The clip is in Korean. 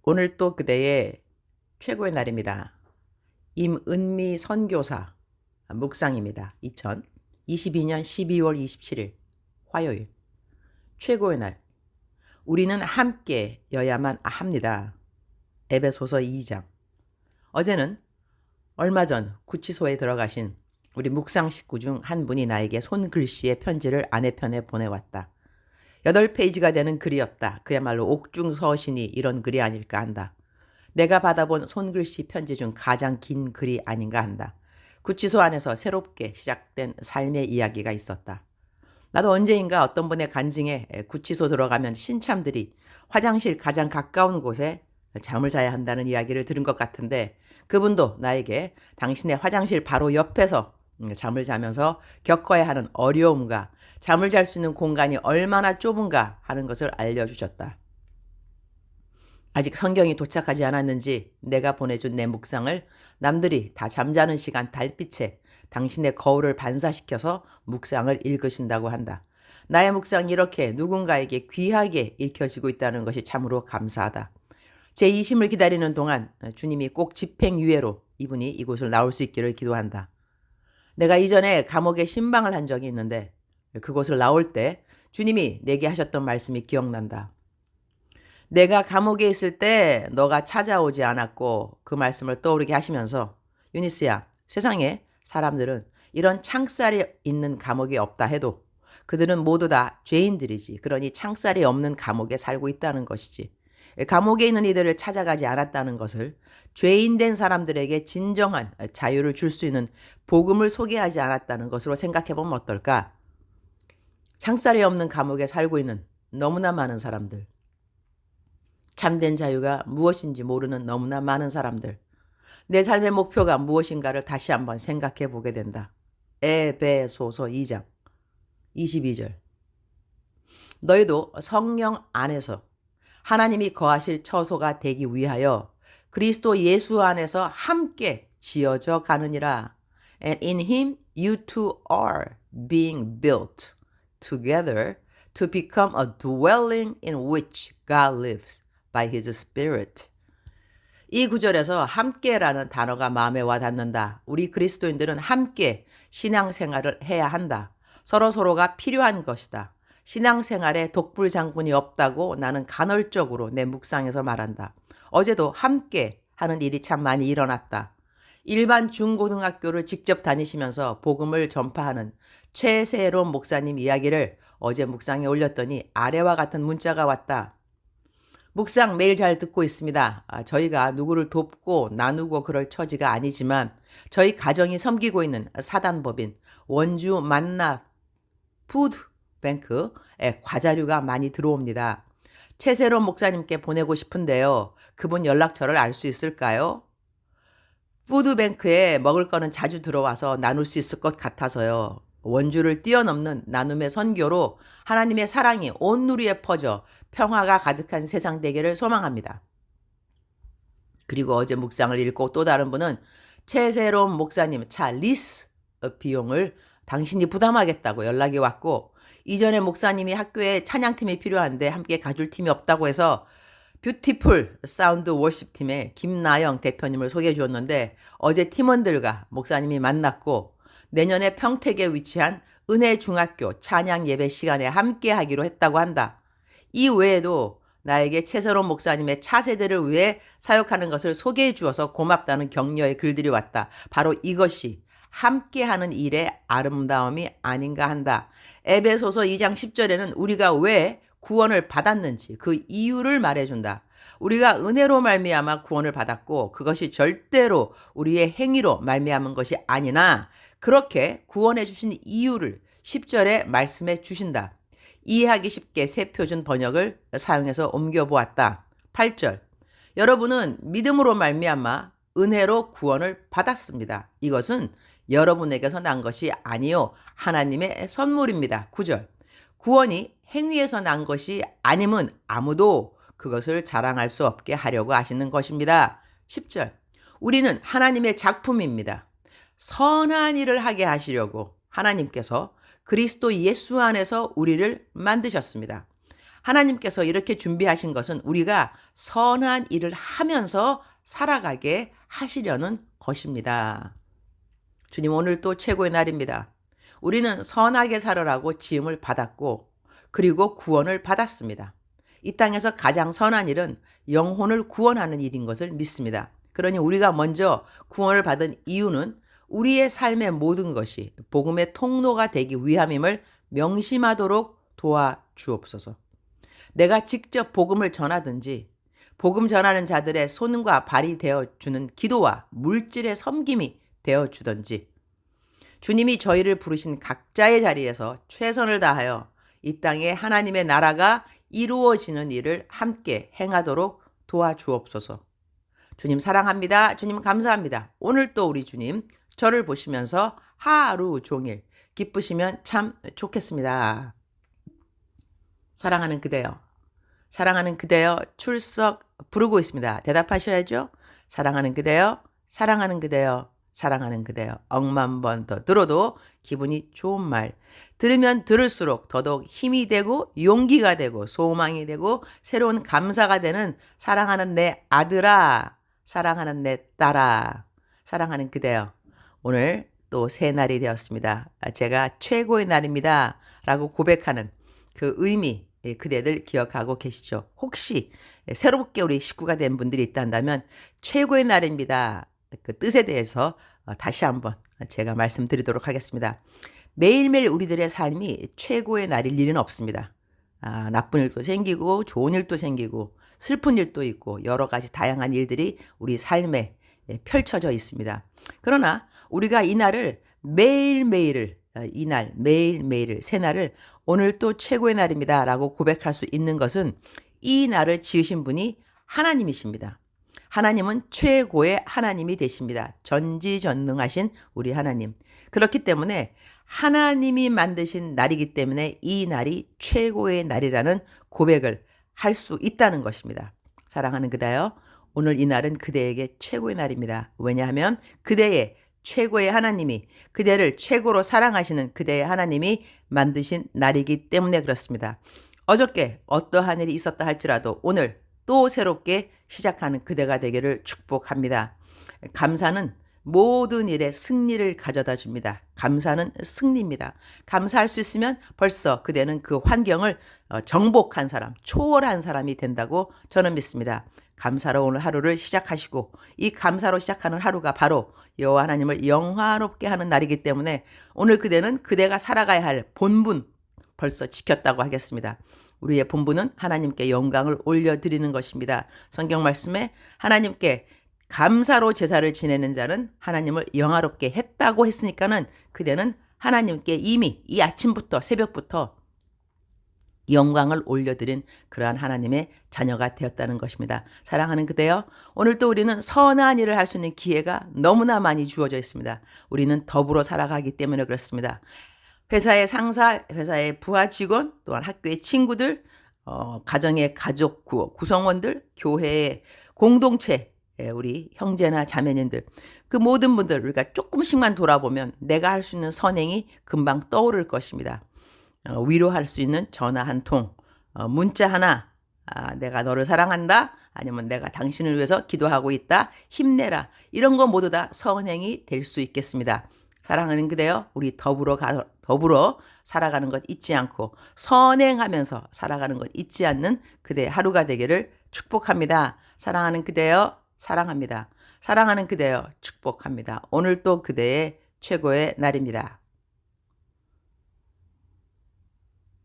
오늘 또 그대의 최고의 날입니다. 임은미 선교사 묵상입니다. 2022년 12월 27일 화요일 최고의 날. 우리는 함께여야만 합니다. 에베소서 2장. 어제는 얼마 전 구치소에 들어가신 우리 묵상 식구 중 한 분이 나에게 손글씨의 편지를 아내 편에 보내왔다. 8페이지가 되는 글이었다. 그야말로 옥중서신이 이런 글이 아닐까 한다. 내가 받아본 손글씨 편지 중 가장 긴 글이 아닌가 한다. 구치소 안에서 새롭게 시작된 삶의 이야기가 있었다. 나도 언제인가 어떤 분의 간증에 구치소 들어가면 신참들이 화장실 가장 가까운 곳에 잠을 자야 한다는 이야기를 들은 것 같은데, 그분도 나에게 당신의 화장실 바로 옆에서 잠을 자면서 겪어야 하는 어려움과 잠을 잘 수 있는 공간이 얼마나 좁은가 하는 것을 알려주셨다. 아직 성경이 도착하지 않았는지 내가 보내준 내 묵상을 남들이 다 잠자는 시간 달빛에 당신의 거울을 반사시켜서 묵상을 읽으신다고 한다. 나의 묵상이 이렇게 누군가에게 귀하게 읽혀지고 있다는 것이 참으로 감사하다. 제 2심을 기다리는 동안 주님이 꼭 집행유예로 이분이 이곳을 나올 수 있기를 기도한다. 내가 이전에 감옥에 신방을 한 적이 있는데 그곳을 나올 때 주님이 내게 하셨던 말씀이 기억난다. 내가 감옥에 있을 때 너가 찾아오지 않았고, 그 말씀을 떠오르게 하시면서, 유니스야, 세상에 사람들은 이런 창살이 있는 감옥이 없다 해도 그들은 모두 다 죄인들이지. 그러니 창살이 없는 감옥에 살고 있다는 것이지. 감옥에 있는 이들을 찾아가지 않았다는 것을 죄인된 사람들에게 진정한 자유를 줄 수 있는 복음을 소개하지 않았다는 것으로 생각해보면 어떨까? 창살이 없는 감옥에 살고 있는 너무나 많은 사람들, 참된 자유가 무엇인지 모르는 너무나 많은 사람들, 내 삶의 목표가 무엇인가를 다시 한번 생각해 보게 된다. 에베소서 2장 22절. 너희도 성령 안에서 하나님이 거하실 처소가 되기 위하여 그리스도 예수 안에서 함께 지어져 가느니라. And in him you too are being built together to become a dwelling in which God lives by his spirit. 이 구절에서 함께라는 단어가 마음에 와닿는다. 우리 그리스도인들은 함께 신앙생활을 해야 한다. 서로서로가 필요한 것이다. 신앙생활에 독불장군이 없다고 나는 간헐적으로 내 묵상에서 말한다. 어제도 함께 하는 일이 참 많이 일어났다. 일반 중고등학교를 직접 다니시면서 복음을 전파하는 최세롬 목사님 이야기를 어제 묵상에 올렸더니 아래와 같은 문자가 왔다. 묵상 매일 잘 듣고 있습니다. 저희가 누구를 돕고 나누고 그럴 처지가 아니지만 저희 가정이 섬기고 있는 사단법인 원주 만나 푸드뱅크에 과자류가 많이 들어옵니다. 최세롬 목사님께 보내고 싶은데요. 그분 연락처를 알 수 있을까요? 푸드뱅크에 먹을 거는 자주 들어와서 나눌 수 있을 것 같아서요. 원주를 뛰어넘는 나눔의 선교로 하나님의 사랑이 온 누리에 퍼져 평화가 가득한 세상 되기를 소망합니다. 그리고 어제 묵상을 읽고 또 다른 분은 최세롬 목사님 차 리스 비용을 당신이 부담하겠다고 연락이 왔고, 이전에 목사님이 학교에 찬양팀이 필요한데 함께 가줄 팀이 없다고 해서 뷰티풀 사운드 워십 팀의 김나영 대표님을 소개해 주었는데 어제 팀원들과 목사님이 만났고 내년에 평택에 위치한 은혜중학교 찬양 예배 시간에 함께 하기로 했다고 한다. 이 외에도 나에게 최세롬 목사님의 차세대를 위해 사역하는 것을 소개해 주어서 고맙다는 격려의 글들이 왔다. 바로 이것이 함께하는 일의 아름다움이 아닌가 한다. 에베소서 2장 10절에는 우리가 왜 구원을 받았는지 그 이유를 말해준다. 우리가 은혜로 말미암아 구원을 받았고 그것이 절대로 우리의 행위로 말미암은 것이 아니나 그렇게 구원해 주신 이유를 10절에 말씀해 주신다. 이해하기 쉽게 새 표준 번역을 사용해서 옮겨보았다. 8절. 여러분은 믿음으로 말미암아 은혜로 구원을 받았습니다. 이것은 여러분에게서 난 것이 아니요 하나님의 선물입니다. 9절. 구원이 행위에서 난 것이 아님은 아무도 그것을 자랑할 수 없게 하려고 하시는 것입니다. 10절. 우리는 하나님의 작품입니다. 선한 일을 하게 하시려고 하나님께서 그리스도 예수 안에서 우리를 만드셨습니다. 하나님께서 이렇게 준비하신 것은 우리가 선한 일을 하면서 살아가게 하시려는 것입니다. 주님, 오늘 또 최고의 날입니다. 우리는 선하게 살으라고 지음을 받았고 그리고 구원을 받았습니다. 이 땅에서 가장 선한 일은 영혼을 구원하는 일인 것을 믿습니다. 그러니 우리가 먼저 구원을 받은 이유는 우리의 삶의 모든 것이 복음의 통로가 되기 위함임을 명심하도록 도와주옵소서. 내가 직접 복음을 전하든지 복음 전하는 자들의 손과 발이 되어주는 기도와 물질의 섬김이 되어주든지 주님이 저희를 부르신 각자의 자리에서 최선을 다하여 이 땅에 하나님의 나라가 이루어지는 일을 함께 행하도록 도와주옵소서. 주님 사랑합니다. 주님 감사합니다. 오늘 또 우리 주님 저를 보시면서 하루 종일 기쁘시면 참 좋겠습니다. 사랑하는 그대여, 사랑하는 그대여 출석 부르고 있습니다. 대답하셔야죠. 사랑하는 그대여, 사랑하는 그대여, 사랑하는 그대여. 억만 번 더 들어도 기분이 좋은 말. 들으면 들을수록 더더욱 힘이 되고 용기가 되고 소망이 되고 새로운 감사가 되는 사랑하는 내 아들아, 사랑하는 내 딸아, 사랑하는 그대여. 오늘 또 새 날이 되었습니다. 제가 최고의 날입니다. 라고 고백하는 그 의미, 그대들 기억하고 계시죠? 혹시 새롭게 우리 식구가 된 분들이 있다면 최고의 날입니다. 그 뜻에 대해서 다시 한번 제가 말씀드리도록 하겠습니다. 매일매일 우리들의 삶이 최고의 날일 일은 없습니다. 나쁜 일도 생기고 좋은 일도 생기고 슬픈 일도 있고 여러 가지 다양한 일들이 우리 삶에 펼쳐져 있습니다. 그러나 우리가 이 날을 매일매일을 매일매일을 새날을 오늘 또 최고의 날입니다 라고 고백할 수 있는 것은 이 날을 지으신 분이 하나님이십니다. 하나님은 최고의 하나님이 되십니다. 전지전능하신 우리 하나님. 그렇기 때문에 하나님이 만드신 날이기 때문에 이 날이 최고의 날이라는 고백을 할 수 있다는 것입니다. 사랑하는 그대여, 오늘 이 날은 그대에게 최고의 날입니다. 왜냐하면 그대의 최고의 하나님이 그대를 최고로 사랑하시는 그대의 하나님이 만드신 날이기 때문에 그렇습니다. 어저께 어떠한 일이 있었다 할지라도 오늘 또 새롭게 시작하는 그대가 되기를 축복합니다. 감사는 모든 일에 승리를 가져다 줍니다. 감사는 승리입니다. 감사할 수 있으면 벌써 그대는 그 환경을 정복한 사람, 초월한 사람이 된다고 저는 믿습니다. 감사로 오늘 하루를 시작하시고 이 감사로 시작하는 하루가 바로 여호와 하나님을 영화롭게 하는 날이기 때문에 오늘 그대는 그대가 살아가야 할 본분 벌써 지켰다고 하겠습니다. 우리의 본분은 하나님께 영광을 올려드리는 것입니다. 성경 말씀에 하나님께 감사로 제사를 지내는 자는 하나님을 영화롭게 했다고 했으니까는 그대는 하나님께 이미 이 아침부터 새벽부터 영광을 올려드린 그러한 하나님의 자녀가 되었다는 것입니다. 사랑하는 그대여, 오늘 또 우리는 선한 일을 할 수 있는 기회가 너무나 많이 주어져 있습니다. 우리는 더불어 살아가기 때문에 그렇습니다. 회사의 상사, 회사의 부하 직원, 또한 학교의 친구들, 가정의 가족 구성원들, 교회의 공동체, 우리 형제나 자매님들, 그 모든 분들 우리가 조금씩만 돌아보면 내가 할 수 있는 선행이 금방 떠오를 것입니다. 위로할 수 있는 전화 한 통, 문자 하나, 내가 너를 사랑한다, 아니면 내가 당신을 위해서 기도하고 있다, 힘내라, 이런 거 모두 다 선행이 될 수 있겠습니다. 사랑하는 그대여, 우리 더불어 살아가는 것 잊지 않고 선행하면서 살아가는 것 잊지 않는 그대의 하루가 되기를 축복합니다. 사랑하는 그대여, 사랑합니다. 사랑하는 그대여, 축복합니다. 오늘 또 그대의 최고의 날입니다.